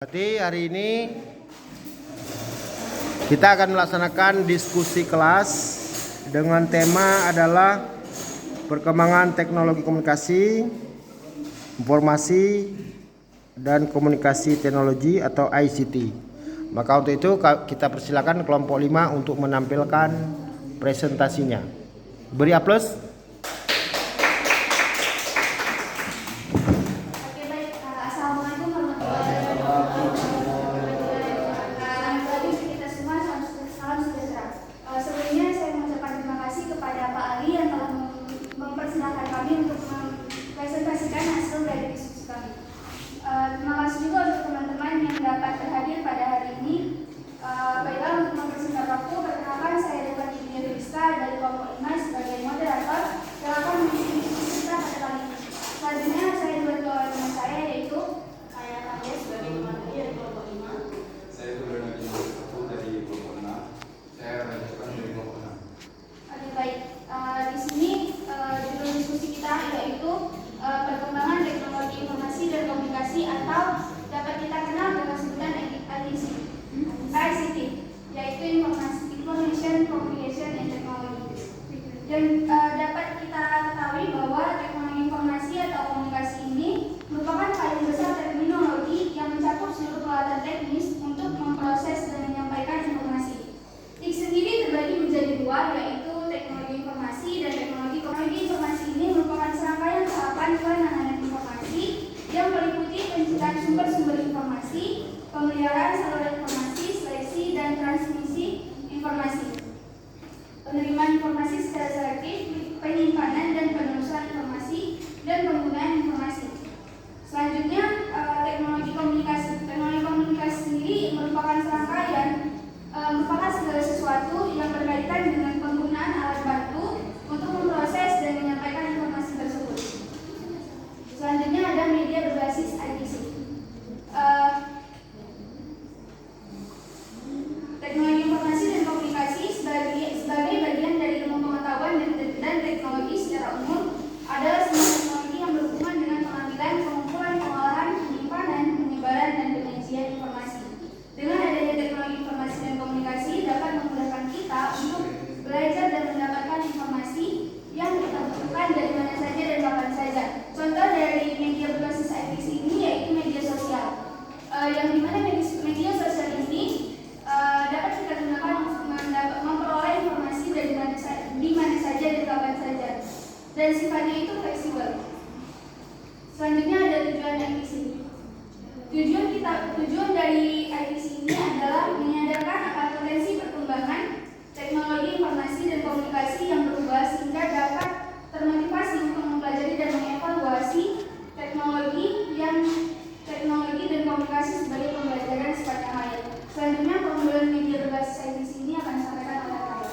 Berarti hari ini kita akan melaksanakan diskusi kelas dengan tema adalah perkembangan teknologi komunikasi, informasi, dan komunikasi teknologi atau ICT. Maka untuk itu kita persilakan kelompok 5 untuk menampilkan presentasinya. Beri aplaus. Terima kasih juga untuk teman-teman yang dapat berhadir pada hari ini. Baiklah, untuk mempersingkat waktu, perkenalkan saya Dewa Dini Rizka dari kelompok 5 sebagai moderator. Silakan mengisi diskusi kita pada kali ini. Selanjutnya saya dibantu oleh teman saya yaitu saya Kaya sebagai teman dari kelompok 5. Saya Tuhan dari kelompok 6. Saya Rajakan dari kelompok 6. Oke, baik. Di sini judul diskusi kita yaitu perkembangan teknologi informasi dan komunikasi atau dapat kita kenal dengan sebutan ICT, yaitu Information Communication and Technology. Dan dapat kita ketahui bahwa teknologi informasi atau komunikasi ini merupakan paling besar terminologi yang mencakup seluruh peralatan teknis untuk memproses dan menyampaikan informasi. TIK sendiri terbagi menjadi dua, yaitu teknologi informasi dan teknologi komunikasi. Informasi ini merupakan serangkaian tahapan penanganan informasi yang meliputi penciptaan sumber-sumber informasi, pemeliharaan saluran informasi, seleksi dan transmisi informasi, penerimaan informasi secara selektif, penyimpanan dan penelusuran informasi, dan penggunaan informasi. Selanjutnya, teknologi komunikasi sendiri merupakan serangkaian merupakan segala sesuatu yang berkaitan dengan penggunaan alat bantu untuk memproses dan menyampaikan informasi tersebut. Selanjutnya ada media berbasis ITC. Teknologi informasi dan komunikasi sebagai bagian dari ilmu pengetahuan dan teknologi secara umum adalah semua teknologi yang berhubungan dengan pengambilan, pengumpulan, pengolahan, penyimpanan, penyebaran, dan penyajian informasi. Dengan adanya teknologi informasi dan komunikasi dapat memudahkan kita untuk belajar dan mendapatkan informasi yang kita butuhkan dari mana saja dan kapan saja. Contoh dari media berbasis ITC ini yaitu media sosial, yang dimana media sosial ini dapat kita gunakan untuk memperoleh informasi dari di mana saja dan kapan saja, dan sifatnya itu fleksibel. Selanjutnya ada tujuan ITC. Tujuan dari ITC ini adalah menyadarkan akan potensi perkembangan teknologi informasi dan komunikasi yang berubah sehingga dapat termotivasi untuk mempelajari dan mengevaluasi teknologi dan komunikasi sebagai pembelajaran sifatnya lain. Selanjutnya, penggunaan media berbasis ITC ini akan disampaikan oleh Kaya.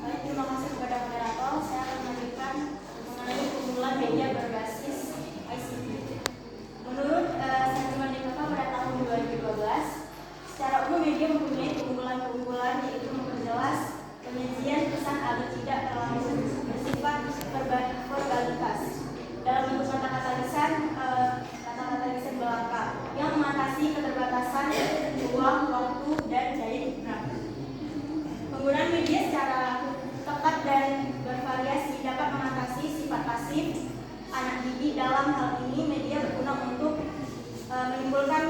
Baik, terima kasih kepada moderator. Saya akan melanjutkan mengenai pengumpulan media berbasis ICT. Menurut Sentimen DKK pada tahun 2012, secara umum media mempunyai keunggulan yaitu memperjelas penyajian pesan agar tidak terlalu bersifat verbalitas dalam bentuk kata-kata lisan belaka yang mengatasi keterbatasan ruang, waktu, dan daya ingat. Penggunaan media secara tepat dan bervariasi dapat mengatasi sifat pasif anak didik. Dalam hal ini media berguna untuk menimbulkan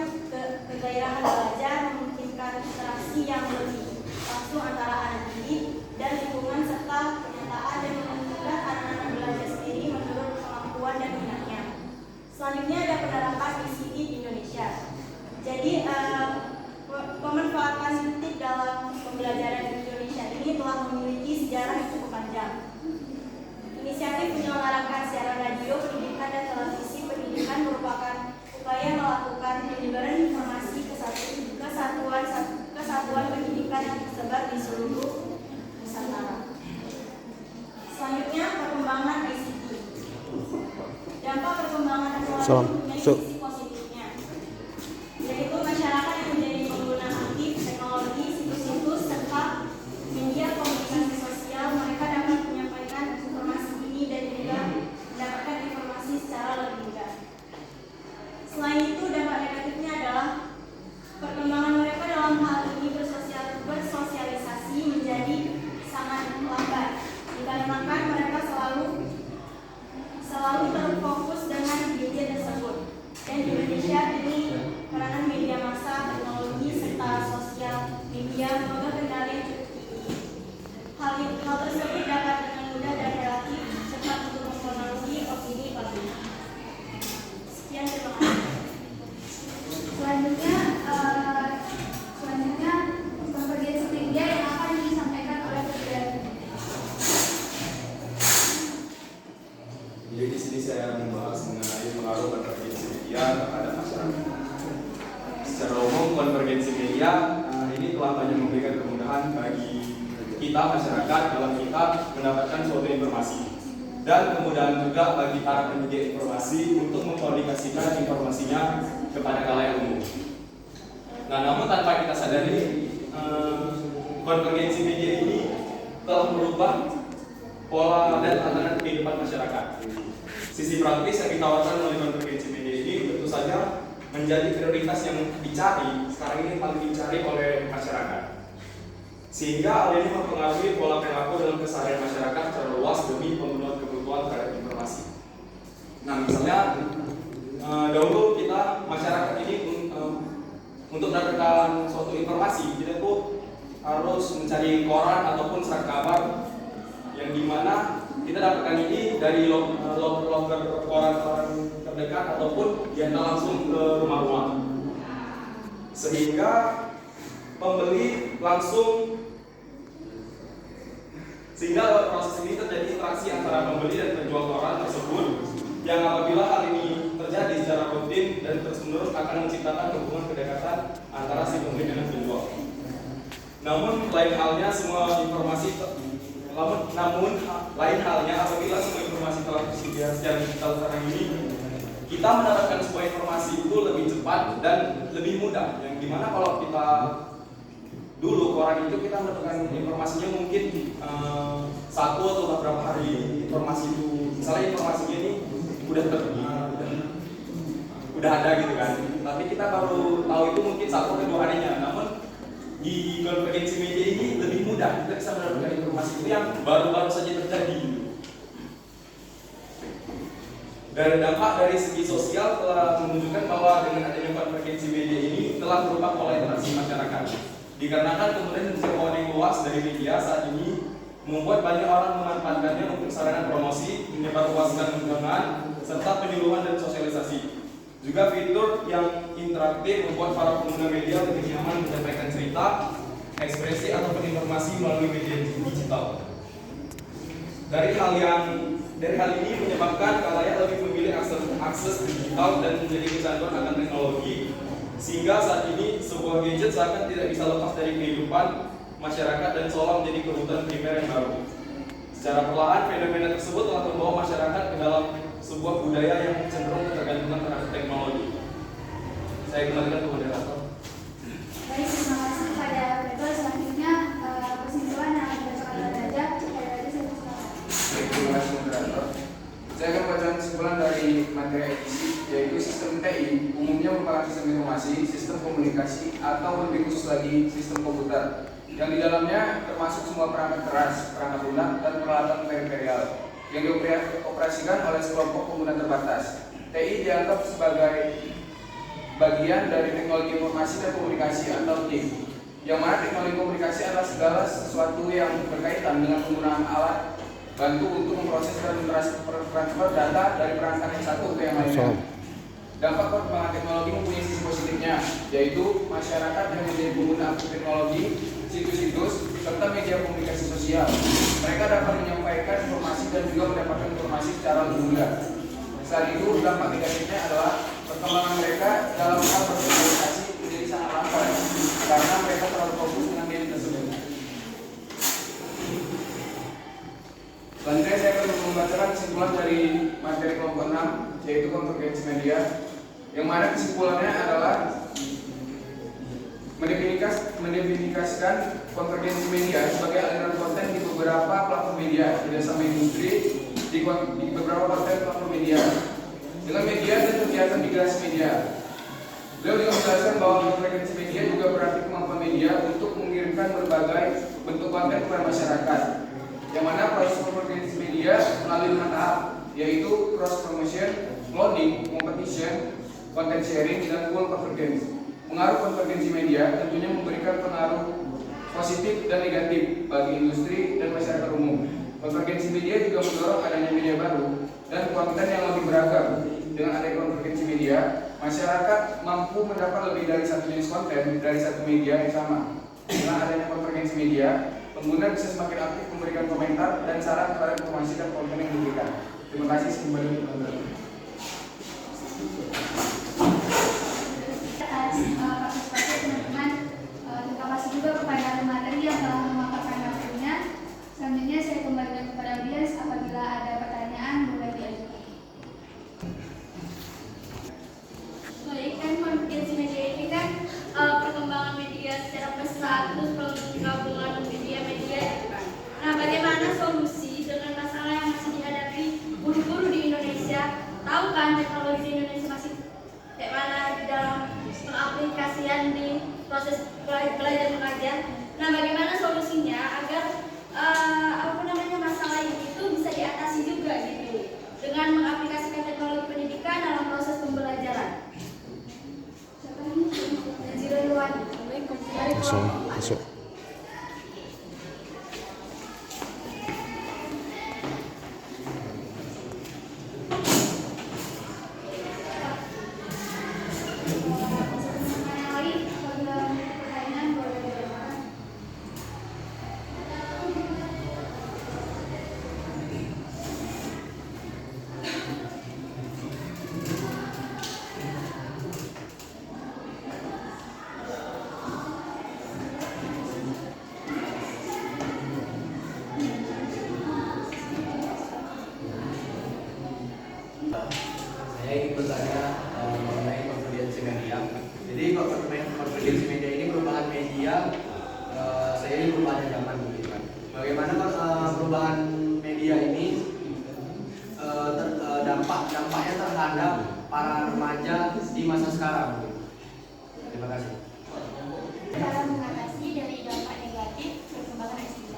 kegairahan belajar, memungkinkan interaksi yang lebih langsung antara anak didik dan lingkungan serta penyataan dan mencegah anak-anak belajar sendiri menurut kemampuan dan minatnya. Selanjutnya ada penerapan ICT di Indonesia. Jadi pemanfaatan TIK dalam pembelajaran di Indonesia ini telah memiliki sejarah yang cukup panjang. Inisiatif menyelenggarakan siaran radio, pendidikan, dan televisi pendidikan merupakan upaya melakukan penyebaran informasi kesatuan pendidikan yang tersebar di seluruh Nusantara. Selanjutnya, perkembangan ICT. Dampak perkembangan teknologi mempunyai sisi positifnya, yaitu masyarakat yang menjadi pengguna aktif teknologi, situs-situs, serta media komunikasi sosial. Mereka dapat menyampaikan informasi ini dan juga mendapatkan informasi secara lebih mudah. media terhadap masyarakat. Secara umum, konvergensi media ini telah banyak memberikan kemudahan bagi kita masyarakat dalam kita mendapatkan suatu informasi, dan kemudahan juga bagi para penyedia informasi untuk mengkomunikasikan informasinya kepada khalayak umum. Nah, namun tanpa kita sadari, konvergensi media ini telah merubah pola dan tatanan kehidupan masyarakat. Sisi praktis yang ditawarkan oleh konvergensi media ini tentu saja menjadi prioritas yang dicari sekarang ini, paling dicari oleh masyarakat. Sehingga hal ini mempengaruhi pola perilaku dalam keseharian masyarakat secara luas demi pemenuhan kebutuhan terhadap informasi. Nah, misalnya dahulu kita masyarakat ini untuk mendapatkan suatu informasi kita tuh harus mencari koran ataupun surat kabar yang dimana kita dapatkan ini dari loker koran-koran terdekat ataupun diantar langsung ke rumah-rumah, sehingga pembeli langsung, sehingga proses ini terjadi interaksi antara pembeli dan penjual koran tersebut, yang apabila hal ini terjadi secara rutin dan terus-menerus akan menciptakan hubungan kedekatan antara si pembeli dengan penjual. Namun lain halnya apabila semua informasi telah tersedia secara digital sekarang ini, kita mendapatkan sebuah informasi itu lebih cepat dan lebih mudah. Yang dimana kalau kita dulu koran itu kita mendapatkan informasinya mungkin satu atau beberapa hari informasi itu, misalnya informasinya ini udah ada gitu kan, tapi kita baru tahu itu mungkin 1 atau 2 harinya. Namun di konvergensi media ini lebih mudah, kita bisa mendapatkan informasi itu yang baru-baru saja terjadi. Dan dampak dari segi sosial telah menunjukkan bahwa dengan adanya konvergensi media ini telah berubah pola interaksi masyarakat. Dikarenakan kemudian jangkauan yang luas dari media saat ini membuat banyak orang memanfaatkannya untuk sarana promosi, menyebarluaskan undangan, serta penyuluhan dan sosialisasi. Juga fitur yang interaktif membuat para pengguna media lebih nyaman menyampaikan cerita, ekspresi ataupun informasi melalui media digital. Dari hal ini menyebabkan khalayak lebih memilih akses digital dan menjadi kecanduan akan teknologi, sehingga saat ini sebuah gadget seakan tidak bisa lepas dari kehidupan masyarakat dan seolah menjadi kebutuhan primer yang baru. Secara perlahan, fenomena tersebut telah membawa masyarakat ke dalam sebuah budaya yang cenderung ketergantungan terhadap teknologi. Saya kembalikan ke moderator. Baik, terima kasih kepada Beto. Selanjutnya kesimpulan yang akan dibacakan oleh Raja. Saya silakan. Baik, terima kasih moderator. Saya akan membacakan kesimpulan dari materi edisi, yaitu sistem TI umumnya merupakan sistem informasi, sistem komunikasi, atau lebih khusus lagi sistem komputer, yang di dalamnya termasuk semua perangkat keras, perangkat lunak, dan peralatan periferial yang dioperasikan oleh sekelompok pengguna terbatas. TI dianggap sebagai bagian dari teknologi informasi dan komunikasi atau TIK, yang mana teknologi komunikasi adalah segala sesuatu yang berkaitan dengan penggunaan alat bantu untuk memproses dan transfer data dari perangkat yang satu ke yang lainnya. Dampak perkembangan teknologi mempunyai sisi positifnya, yaitu masyarakat yang menjadi pengguna aktif teknologi, situs-situs, serta media komunikasi sosial. Mereka dapat menyampaikan informasi dan juga mendapatkan informasi secara lebih mudah. Selain itu, dampak negatifnya adalah perkembangan mereka dalam hal bersosialisasi menjadi sangat lambat karena mereka terlalu fokus dengan media tersebut. Selanjutnya saya akan membacakan kesimpulan dari materi kelompok 6, yaitu konvergensi media, yang mana kesimpulannya adalah mendefinisikan konvergensi media sebagai aliran konten di beberapa platform media, tidak sama industri, di beberapa platform media dengan media dan kegiatan migrasi media. Beliau juga menjelaskan bahwa konvergensi media juga berarti kemampuan media untuk mengirimkan berbagai bentuk konten kepada masyarakat, yang mana proses konvergensi media melalui 5 tahap, yaitu cross promotion, cloning, competition, content sharing, dan full convergence. Pengaruh konvergensi media tentunya memberikan pengaruh positif dan negatif bagi industri dan masyarakat umum. Konvergensi media juga mendorong adanya media baru dan konten yang lebih beragam. Dengan adanya konvergensi media, masyarakat mampu mendapat lebih dari satu jenis konten dari satu media yang sama. Dengan adanya konvergensi media, pengguna bisa semakin aktif memberikan komentar dan saran terhadap informasi dan konten yang diberikan. Terima kasih. Kembali ke teknologi di Indonesia masih kayak mana di dalam pengaplikasian di proses belajar mengajar. Nah, bagaimana solusinya agar masalah itu bisa diatasi juga gitu dengan mengaplikasikan teknologi pendidikan dalam proses pembelajaran. Masuk. Saya ingin bertanya mengenai konvergensi media. Jadi konvergensi media ini merupakan media, saya ini perubahan zaman gitu kan. Bagaimana perubahan media ini dampaknya terhadap para remaja di masa sekarang? Terima kasih. Cara mengatasi dari dampak negatif perkembangan ICT.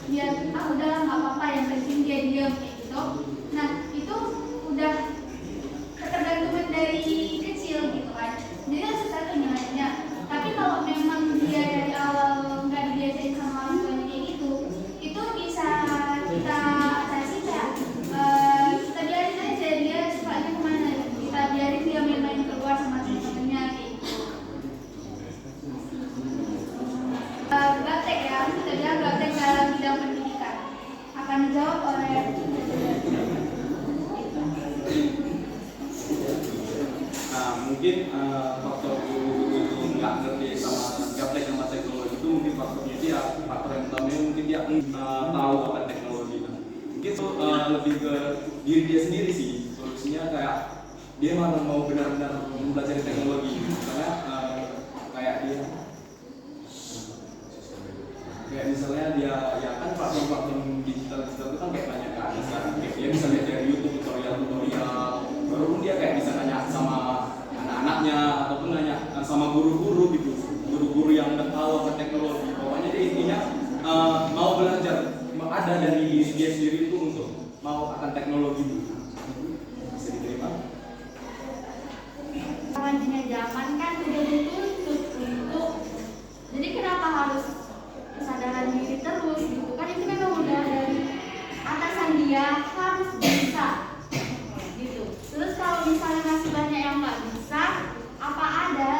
dia udahlah nggak apa-apa, yang penting dia diam kayak gitu. Nah itu udah ketergantungan dari kecil gitu kan, jadi kan susah tuh nyalainnya. Tapi kalau memang dia dari awal nggak dibiasain sama orang tuanya kayak gitu, itu bisa kita atasi kayak kita biarin aja dia sukanya kemana, kita biarin dia main-main keluar sama teman-temannya kayak gitu. Gaptek ya, kita bilang gaptek dalam bidang pendidikan akan dijawab oleh Nah, mungkin faktor guru itu nggak ngerti sama gaptek sama teknologi itu mungkin faktornya dia, faktor yang utamanya mungkin dia tahu akan teknologi. Mungkin lebih ke diri dia sendiri sih, solusinya kayak dia mau benar-benar mempelajari teknologi. Misalnya kayak dia kayak misalnya dia ya kan platform digital itu kan kayak banyak kan sekarang dia bisa lihat dari YouTube tutorial baru pun dia kayak bisa nanya sama anak-anaknya ataupun nanya sama guru-guru gitu, guru-guru yang udah tahu akan teknologi. Pokoknya dia intinya mau belajar, ada dari diri dia sendiri itu untuk mau akan teknologi gitu. Bisa diterima? Kawannya zaman kan udah dituntut untuk, jadi kenapa harus kesadaran diri terus gitu kan, itu memang udah dari atasan dia harus bisa gitu. Terus kalau misalnya masih banyak yang nggak bisa, apa ada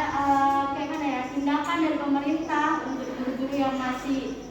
kayak mana ya tindakan dari pemerintah untuk guru-guru yang masih